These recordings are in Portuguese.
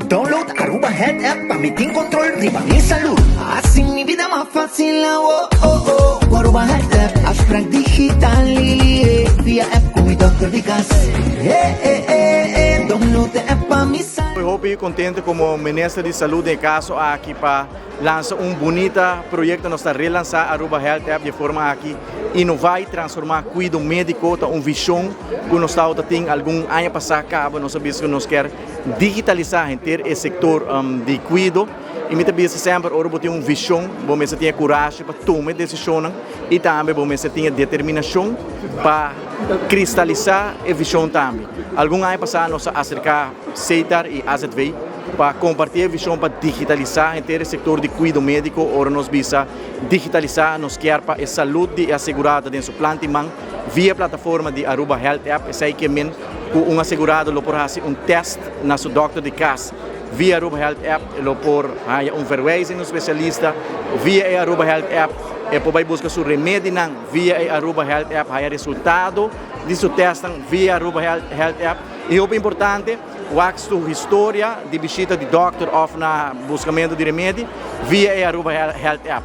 Download Aruba Health App para mi team control riba mi salud. Así mi vida más fácil, oh, oh, oh. Aruba Health App, afspraak digital, via app com mi dokter di casa. Download de app para mi salud. Eu estou contente como ministro de saúde de caso aqui para lançar bonito projeto nós está relançar a Aruba Health App de forma aqui inovar e transformar cuidado médico tá visão que nós está tem algum ano passado cabo nós sabemos que nós quer digitalizar inteiro esse setor de cuidado e muitas vezes sempre ora tem visão bom você tem coragem para tomar decisão e também bom você tem determinação para cristalizar a visão também algum ano passado nós acercar CETAR e AZV para compartilhar a visão para digitalizar inteiro o setor de cuidado médico, ora nós bisa digitalizar, nós quer para a saúde assegurada dentro do plano de mão via plataforma de Aruba Health App, é aí que men com assegurado lo por fazer teste na sua doctor de casa via Aruba Health App, lo por verwijzing no especialista via a Aruba Health App, e por buscar seu remédio via a Aruba Health App, aí resultado de seu teste via Aruba Health App, e é importante wax tu história de visita de doctor of na buscamento de remédio via a Aruba Health App.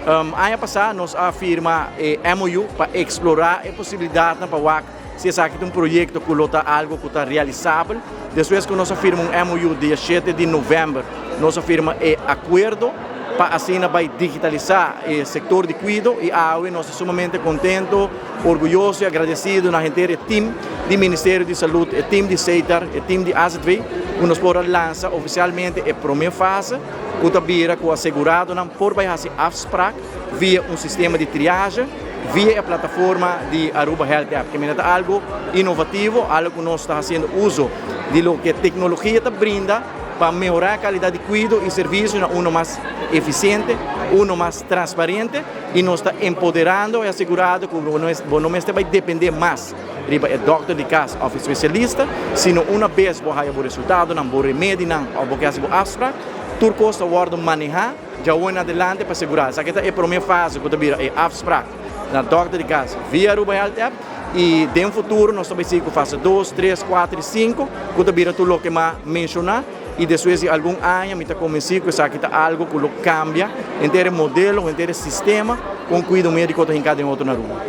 Ano passado nós afirma MOU para explorar a possibilidade para wax se esse aqui é projeto que lota algo que está realizável. Depois que nós afirma MOU dia 7 de novembro, nós afirma acordo para assim vai digitalizar o setor de cuidado e hoje nós estamos sumamente contentos, orgulhosos e agradecidos na inteira time do Ministério de Saúde, o time de CETAR, o time de AZV, que nos podem lançar oficialmente a primeira fase, que está com assegurado por fazer afspraak via sistema de triagem, via a plataforma de Aruba Health App, que é algo inovativo, algo que nós estamos fazendo uso de lo que a tecnologia te brinda para melhorar a qualidade de cuidado e serviço uno mais eficiente, uno mais transparente e nos está empoderando e assegurado que não vai depender mais do doctor de casa ou especialista, sino uma vez que você tem o resultado, não bom remédio, não ou porque você afspraak, tudo custa o manejar, já em adelante para segurar. Essa é a primeira fase que é afspraak na doctor de casa via Aruba Health App e no futuro nós também vamos fazer 2, 3, 4 e 5, que também tudo o que mais mencionar. E depois de algum ano, me está convencido que isso aqui é algo que cambia em termos de modelo, em termos de sistema, com cuidado médico em cada outro na rua.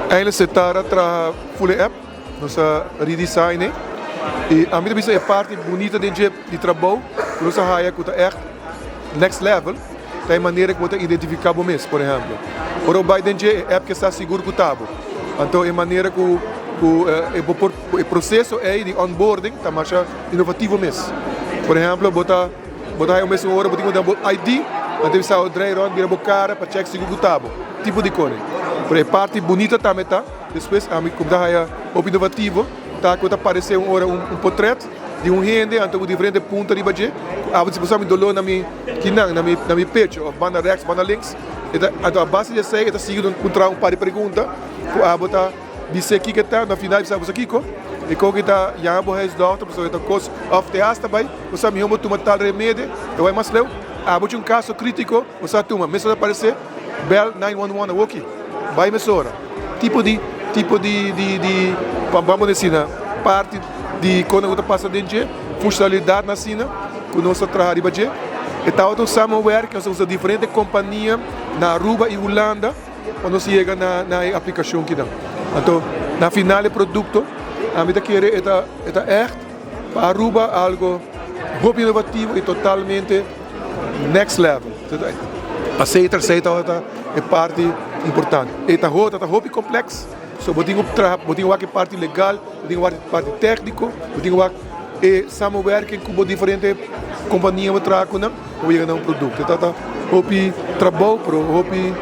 Eigenlijk zit daar a full app, nossa redesign. E a minha visão é parte bonita de trabalho, nossa raia que é next level, tem maneira que você identificar o mês, por exemplo. Ora vai dentro é app que está seguro que está. Então é maneira que o processo de onboarding está mais inovativo mesmo. Por exemplo, botar aí o mesmo hora, botar um ID, mas deve sair o driver, vira a cara para check seguro que está. Tipo de coisa. Por aí parte bonita também tá. Depois a mim como aí o inovativo, tá quando aparecer um portrait de rende, então diferente pontos de budget. A você me dolou na minha pecho, banda rex, banda links. Então a base de sei, está seguindo um par de perguntas, a botar dizer aqui que está, no final você aqui e como que está já o resto da outra pessoa, então coisa of the asta vai, você me chama tomar tal remédio, eu vai mais leu, botar um caso crítico, você toma, mesmo aparecer, bell 911 aqui, vai mesora, tipo de vamos dizer, parte de quando você passa dentro, funcionalidade na cena, que nós trabalhamos de e tal outro somewhere que nós usamos diferentes companhias na Aruba e Holanda, quando se chega na aplicação que dá. Então, na final do produto, a minha quer é para Aruba algo muito inovativo e totalmente next level. Aceita é parte importante. Está muito complexo. So, botinho aqui parte legal, botinho parte técnico, botinho e somewhere com diferentes companhias que trabalham com um produto. Então, hopi trabalho, hopi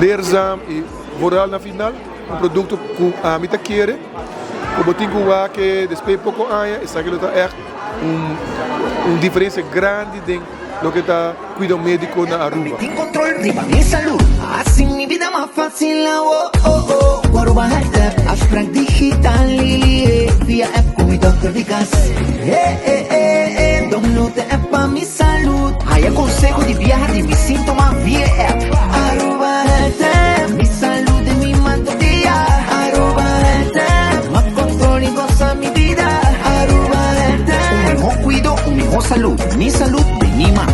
leerzam e moral na final, produto que a minha quer, o botinho que depois de pouco anos, isso aqui é diferença grande de lo que está cuidado médico na Aruba. Tem controle riba minha saúde, assim minha vida mais fácil, oh, oh, oh. Aruba Health App, afspraak digital, via app com mi dokter de casa. Download de app para minha saúde, aí aconselho de viajar de mis sintomas via app. Aruba Health App, minha saúde me manda dia. Aruba Health App, mais controle goza minha vida. Aruba Health App, um mejor cuido, un mejor mo salud, mi salud, de Nima.